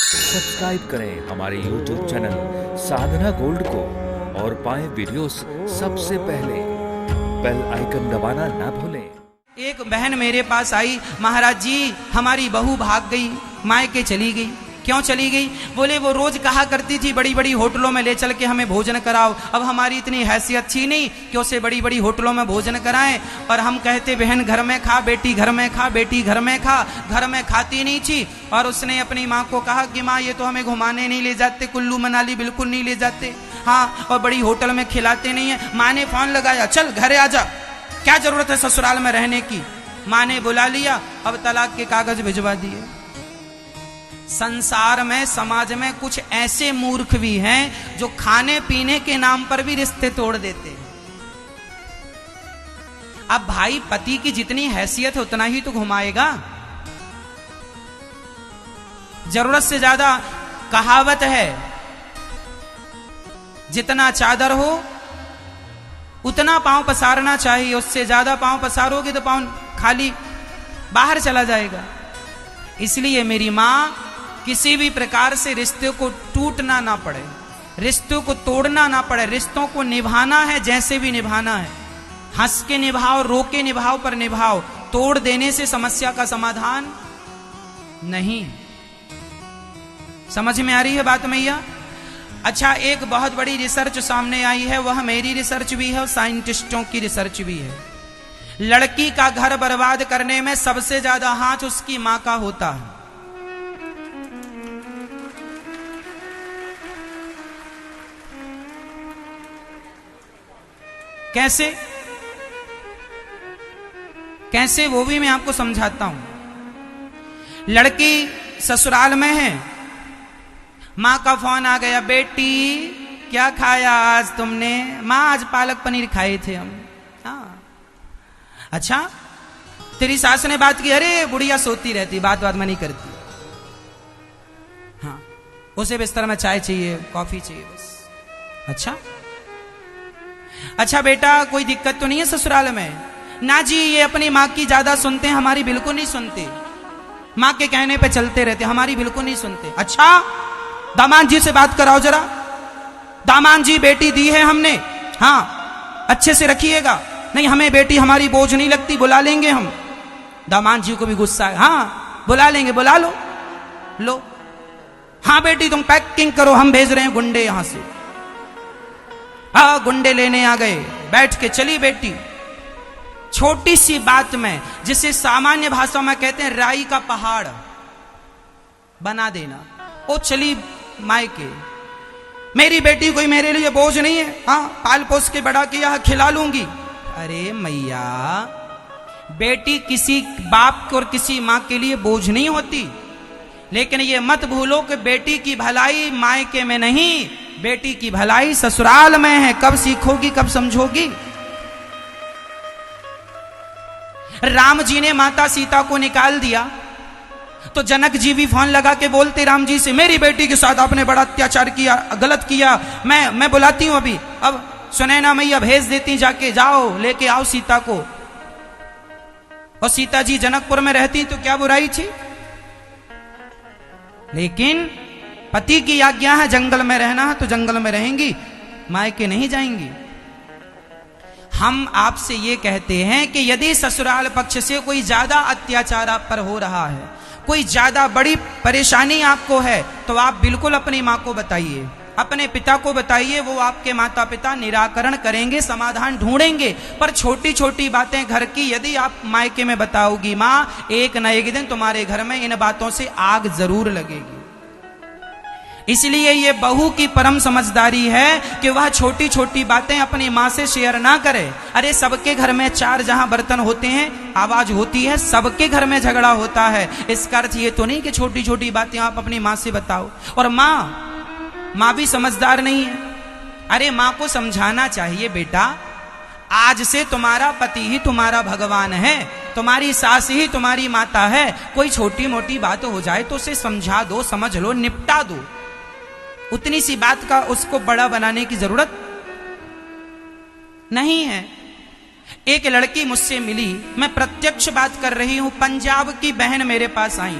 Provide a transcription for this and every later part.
Subscribe करें हमारे YouTube channel साधना gold को और पाएं वीडियोस सबसे पहले। बेल आइकन दबाना ना भूलें। एक बहन मेरे पास आई, महाराज जी हमारी बहू भाग गई, मायके चली गई। क्यों चली गई? बोले वो रोज कहा करती थी बड़ी बड़ी होटलों में ले चल के हमें भोजन कराओ। अब हमारी इतनी हैसियत थी नहीं कि उसे बड़ी बड़ी होटलों में भोजन कराएं, और हम कहते बहन घर में खा, बेटी घर में खा, बेटी घर में खा। घर में खाती नहीं थी, और उसने अपनी माँ को कहा कि माँ ये तो हमें घुमाने नहीं ले जाते, कुल्लू मनाली बिल्कुल नहीं ले जाते, हाँ, और बड़ी होटल में खिलाते नहीं है। माँ ने फोन लगाया, चल घरे आ जा, क्या जरूरत है ससुराल में रहने की। माँ ने बुला लिया, अब तलाक के कागज भिजवा दिए। संसार में, समाज में कुछ ऐसे मूर्ख भी हैं जो खाने पीने के नाम पर भी रिश्ते तोड़ देते हैं। अब भाई पति की जितनी हैसियत है उतना ही तो घुमाएगा। जरूरत से ज्यादा कहावत है, जितना चादर हो उतना पांव पसारना चाहिए, उससे ज्यादा पांव पसारोगे तो पांव खाली बाहर चला जाएगा। इसलिए मेरी मां, किसी भी प्रकार से रिश्ते को टूटना ना पड़े, रिश्तों को तोड़ना ना पड़े, रिश्तों को निभाना है जैसे भी निभाना है। हंस के निभाओ, रो के निभाओ, पर निभाओ। तोड़ देने से समस्या का समाधान नहीं। समझ में आ रही है बात मैया? अच्छा, एक बहुत बड़ी रिसर्च सामने आई है, वह मेरी रिसर्च भी है और साइंटिस्टों की रिसर्च भी है। लड़की का घर बर्बाद करने में सबसे ज्यादा हाथ उसकी मां का होता है। कैसे कैसे वो भी मैं आपको समझाता हूं। लड़की ससुराल में है, मां का फोन आ गया, बेटी क्या खाया आज तुमने? मां आज पालक पनीर खाए थे हम। हाँ, अच्छा, तेरी सास ने बात की? अरे बुढ़िया सोती रहती, बात में नहीं करती। हाँ, उसे बिस्तर में चाय चाहिए, कॉफी चाहिए बस। अच्छा बेटा, कोई दिक्कत तो नहीं है ससुराल में? ना जी, ये अपनी माँ की ज्यादा सुनते हैं, हमारी बिल्कुल नहीं सुनते। माँ के कहने पे चलते रहते, हमारी बिल्कुल नहीं सुनते। अच्छा, दामाद जी से बात कराओ जरा। दामाद जी, बेटी दी है हमने, हाँ अच्छे से रखिएगा। नहीं, हमें बेटी हमारी बोझ नहीं लगती, बुला लेंगे हम। दामाद जी को भी गुस्सा है, हाँ बुला लेंगे, बुला लो। हाँ बेटी तुम पैकिंग करो, हम भेज रहे हैं गुंडे यहां से। हाँ, गुंडे लेने आ गए, बैठ के चली बेटी। छोटी सी बात में, जिसे सामान्य भाषा में कहते हैं राई का पहाड़ बना देना, वो चली मायके। मेरी बेटी कोई मेरे लिए बोझ नहीं है, हाँ पाल पोस के बड़ा किया, खिला लूंगी। अरे मैया, बेटी किसी बाप और किसी मां के लिए बोझ नहीं होती। लेकिन ये मत भूलो कि बेटी की भलाई मायके में नहीं, बेटी की भलाई ससुराल में है। कब सीखोगी, कब समझोगी? राम जी ने माता सीता को निकाल दिया तो जनक जी भी फोन लगा के बोलते राम जी से, मेरी बेटी के साथ आपने बड़ा अत्याचार किया, गलत किया, मैं बुलाती हूं अभी। अब सुनैना मैया भेज देती, जाके जाओ लेके आओ सीता को। और सीता जी जनकपुर में रहती तो क्या बुराई थी? लेकिन पति की आज्ञा है, जंगल में रहना है तो जंगल में रहेंगी, मायके नहीं जाएंगी। हम आपसे ये कहते हैं कि यदि ससुराल पक्ष से कोई ज्यादा अत्याचार आप पर हो रहा है, कोई ज्यादा बड़ी परेशानी आपको है, तो आप बिल्कुल अपनी मां को बताइए, अपने पिता को बताइए। वो आपके माता पिता निराकरण करेंगे, समाधान ढूंढेंगे। पर छोटी छोटी बातें घर की यदि आप मायके में बताओगी मां, एक न एक दिन तुम्हारे घर में इन बातों से आग जरूर लगेगी। इसलिए ये बहू की परम समझदारी है कि वह छोटी छोटी बातें अपनी मां से शेयर ना करे। अरे सबके घर में चार जहां बर्तन होते हैं, आवाज होती है, सबके घर में झगड़ा होता है। इसका अर्थ ये तो नहीं कि छोटी छोटी बातें आप अपनी मां से बताओ। और मां भी समझदार नहीं है। अरे मां को समझाना चाहिए, बेटा आज से तुम्हारा पति ही तुम्हारा भगवान है, तुम्हारी सास ही तुम्हारी माता है। कोई छोटी मोटी बात हो जाए तो उसे समझा दो, समझ लो, निपटा दो। उतनी सी बात का उसको बड़ा बनाने की जरूरत नहीं है। एक लड़की मुझसे मिली, मैं प्रत्यक्ष बात कर रही हूं, पंजाब की बहन मेरे पास आई।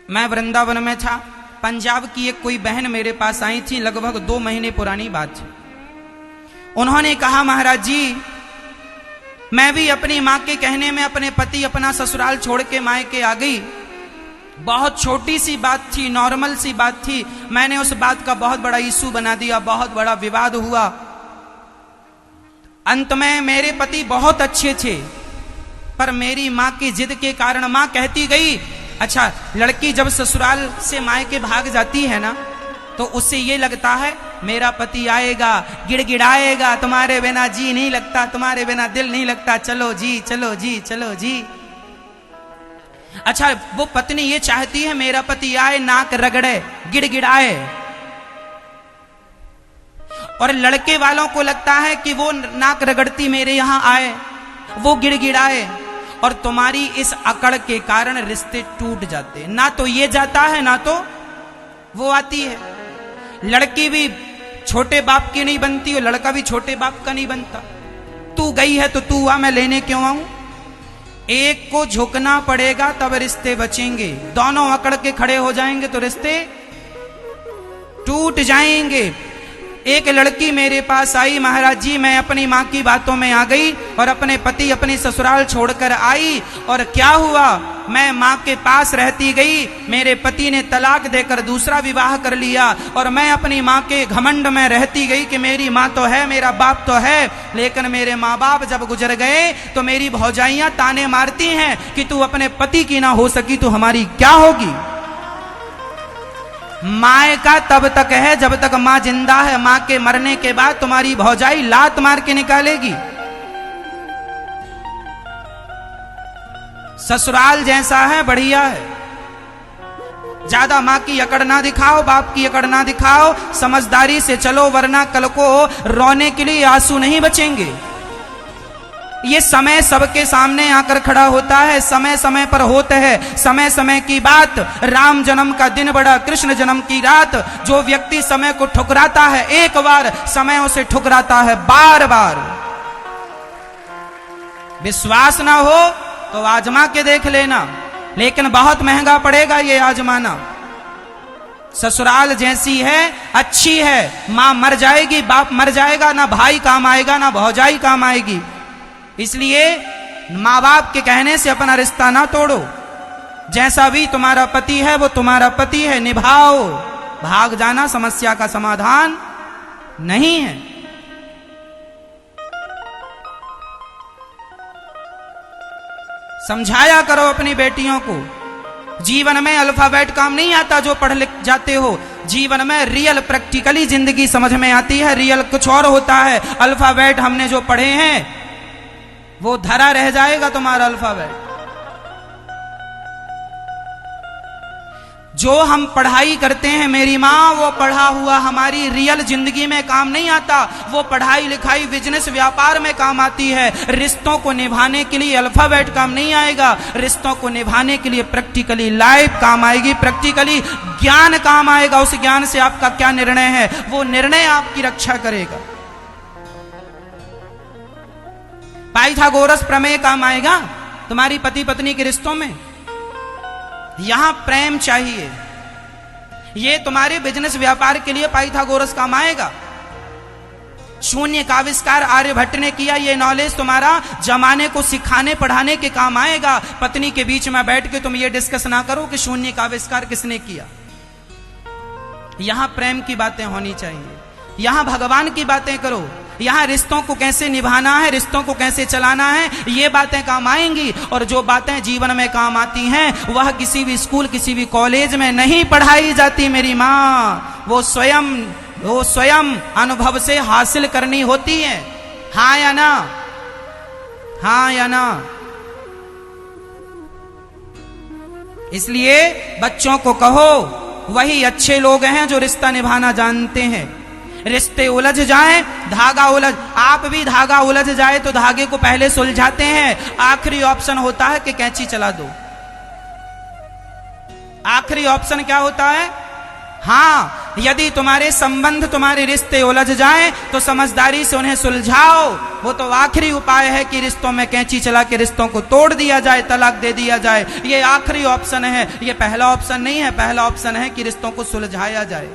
मैं वृंदावन में था, पंजाब की एक कोई बहन मेरे पास आई थी, लगभग 2 महीने पुरानी बात थी। उन्होंने कहा, महाराज जी मैं भी अपनी माँ के कहने में अपने पति अपना ससुराल छोड़ के मायके आ गई। बहुत छोटी सी बात थी, नॉर्मल सी बात थी, मैंने उस बात का बहुत बड़ा इशू बना दिया, बहुत बड़ा विवाद हुआ। अंत में मेरे पति बहुत अच्छे थे, पर मेरी माँ की जिद के कारण माँ कहती गई, अच्छा लड़की जब ससुराल से मायके भाग जाती है ना, तो उससे ये लगता है मेरा पति आएगा, गिड़गिड़ाएगा, तुम्हारे बिना जी नहीं लगता, तुम्हारे बिना दिल नहीं लगता, चलो जी चलो जी चलो जी। अच्छा वो पत्नी ये चाहती है मेरा पति आए, नाक रगड़े, गिड़गिड़ाए, और लड़के वालों को लगता है कि वो नाक रगड़ती मेरे यहां आए, वो गिड़गिड़ाए, और तुम्हारी इस अकड़ के कारण रिश्ते टूट जाते। ना तो ये जाता है ना तो वो आती है। लड़की भी छोटे बाप की नहीं बनती और लड़का भी छोटे बाप का नहीं बनता। तू गई है तो तू आ, मैं लेने क्यों आऊं? एक को झुकना पड़ेगा तब रिश्ते बचेंगे। दोनों अकड़ के खड़े हो जाएंगे तो रिश्ते टूट जाएंगे। एक लड़की मेरे पास आई, महाराज जी मैं अपनी माँ की बातों में आ गई और अपने पति अपनी ससुराल छोड़कर आई, और क्या हुआ, मैं माँ के पास रहती गई, मेरे पति ने तलाक देकर दूसरा विवाह कर लिया, और मैं अपनी माँ के घमंड में रहती गई कि मेरी माँ तो है, मेरा बाप तो है, लेकिन मेरे माँ बाप जब गुजर गए तो मेरी भौजाइयाँ ताने मारती हैं कि तू अपने पति की ना हो सकी तो हमारी क्या होगी। माँ का तब तक है जब तक माँ जिंदा है, माँ के मरने के बाद तुम्हारी भौजाई लात मार के निकालेगी। ससुराल जैसा है बढ़िया है। ज्यादा माँ की अकड़ ना दिखाओ, बाप की अकड़ ना दिखाओ, समझदारी से चलो, वरना कल को रोने के लिए आंसू नहीं बचेंगे। ये समय सबके सामने आकर खड़ा होता है, समय समय पर होता है, समय समय की बात। राम जन्म का दिन बड़ा, कृष्ण जन्म की रात। जो व्यक्ति समय को ठुकराता है एक बार, समय उसे ठुकराता है बार बार। विश्वास ना हो तो आजमा के देख लेना, लेकिन बहुत महंगा पड़ेगा ये आजमाना। ससुराल जैसी है अच्छी है, मां मर जाएगी, बाप मर जाएगा, ना भाई काम आएगा ना भौजाई काम आएगी। इसलिए माँ बाप के कहने से अपना रिश्ता ना तोड़ो। जैसा भी तुम्हारा पति है वो तुम्हारा पति है, निभाओ। भाग जाना समस्या का समाधान नहीं है। समझाया करो अपनी बेटियों को। जीवन में अल्फाबेट काम नहीं आता जो पढ़ लिख जाते हो। जीवन में रियल प्रैक्टिकली जिंदगी समझ में आती है। रियल कुछ और होता है। अल्फाबेट हमने जो पढ़े हैं वो धरा रह जाएगा तुम्हारा अल्फाबेट। जो हम पढ़ाई करते हैं मेरी माँ, वो पढ़ा हुआ हमारी रियल जिंदगी में काम नहीं आता। वो पढ़ाई लिखाई बिजनेस व्यापार में काम आती है। रिश्तों को निभाने के लिए अल्फाबेट काम नहीं आएगा। रिश्तों को निभाने के लिए प्रैक्टिकली लाइफ काम आएगी, प्रैक्टिकली ज्ञान काम आएगा। उस ज्ञान से आपका क्या निर्णय है, वो निर्णय आपकी रक्षा करेगा। पाइथागोरस प्रमेय काम आएगा तुम्हारी पति पत्नी के रिश्तों में। यहां प्रेम चाहिए। ये तुम्हारे बिजनेस व्यापार के लिए पाइथागोरस काम आएगा। शून्य का आविष्कार आर्यभट्ट ने किया। ये नॉलेज तुम्हारा जमाने को सिखाने पढ़ाने के काम आएगा। पत्नी के बीच में बैठ के तुम ये डिस्कस ना करो कि शून्य का आविष्कार किसने किया। यहां प्रेम की बातें होनी चाहिए। यहां भगवान की बातें करो। यहां रिश्तों को कैसे निभाना है, रिश्तों को कैसे चलाना है, ये बातें काम आएंगी। और जो बातें जीवन में काम आती हैं वह किसी भी स्कूल किसी भी कॉलेज में नहीं पढ़ाई जाती मेरी माँ। वो स्वयं अनुभव से हासिल करनी होती है। हाँ या ना, हाँ या ना। इसलिए बच्चों को कहो वही अच्छे लोग हैं जो रिश्ता निभाना जानते हैं। रिश्ते उलझ जाएं, धागा उलझ, आप भी धागा उलझ जाए तो धागे को पहले सुलझाते हैं। आखिरी ऑप्शन होता है कि कैंची चला दो। आखिरी ऑप्शन क्या होता है? हाँ, यदि तुम्हारे संबंध तुम्हारे रिश्ते उलझ जाएं तो समझदारी से उन्हें सुलझाओ। वो तो आखिरी उपाय है कि रिश्तों में कैंची चला के रिश्तों को तोड़ दिया जाए, तलाक दे दिया जाए। ये आखिरी ऑप्शन है, ये पहला ऑप्शन नहीं है। पहला ऑप्शन है कि रिश्तों को सुलझाया जाए,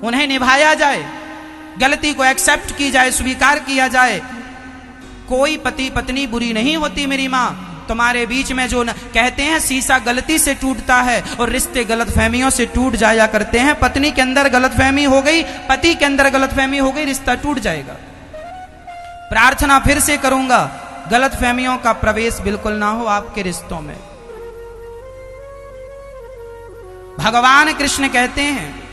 उन्हें निभाया जाए, गलती को एक्सेप्ट की जाए, स्वीकार किया जाए। कोई पति पत्नी बुरी नहीं होती मेरी माँ। तुम्हारे बीच में जो कहते हैं शीशा गलती से टूटता है और रिश्ते गलतफहमियों से टूट जाया करते हैं। पत्नी के अंदर गलतफहमी हो गई, पति के अंदर गलतफहमी हो गई, रिश्ता टूट जाएगा। प्रार्थना फिर से करूंगा, गलतफहमियों का प्रवेश बिल्कुल ना हो आपके रिश्तों में। भगवान कृष्ण कहते हैं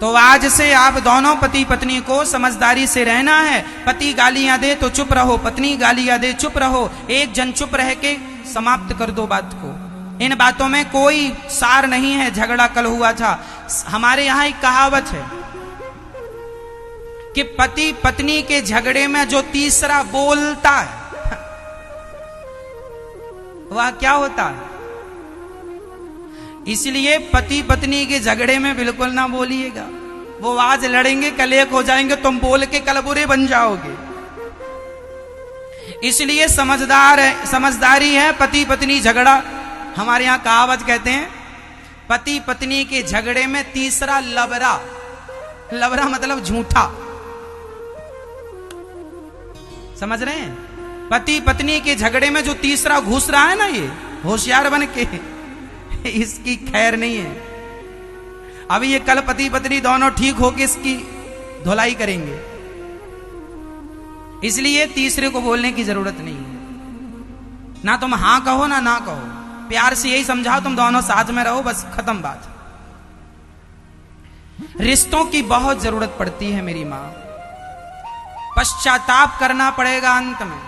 तो आज से आप दोनों पति पत्नी को समझदारी से रहना है। पति गालियां दे तो चुप रहो, पत्नी गालियां दे चुप रहो। एक जन चुप रह के समाप्त कर दो बात को। इन बातों में कोई सार नहीं है। झगड़ा कल हुआ था, हमारे यहां एक कहावत है कि पति पत्नी के झगड़े में जो तीसरा बोलता है वह क्या होता है। इसलिए पति पत्नी के झगड़े में बिल्कुल ना बोलिएगा। वो आज लड़ेंगे कल एक हो जाएंगे, तुम बोल के कल बुरे बन जाओगे। इसलिए समझदारी है। पति पत्नी झगड़ा, हमारे यहां कहावत कहते हैं पति पत्नी के झगड़े में तीसरा लबरा, लबरा मतलब झूठा, समझ रहे हैं। पति पत्नी के झगड़े में जो तीसरा घुस रहा है ना, ये होशियार बन के, इसकी खैर नहीं है। अभी ये कल पति पत्नी दोनों ठीक होके इसकी धुलाई करेंगे। इसलिए तीसरे को बोलने की जरूरत नहीं है। ना तुम हां कहो ना कहो, प्यार से यही समझाओ तुम दोनों साथ में रहो, बस खत्म बात। रिश्तों की बहुत जरूरत पड़ती है मेरी मां। पश्चाताप करना पड़ेगा अंत में।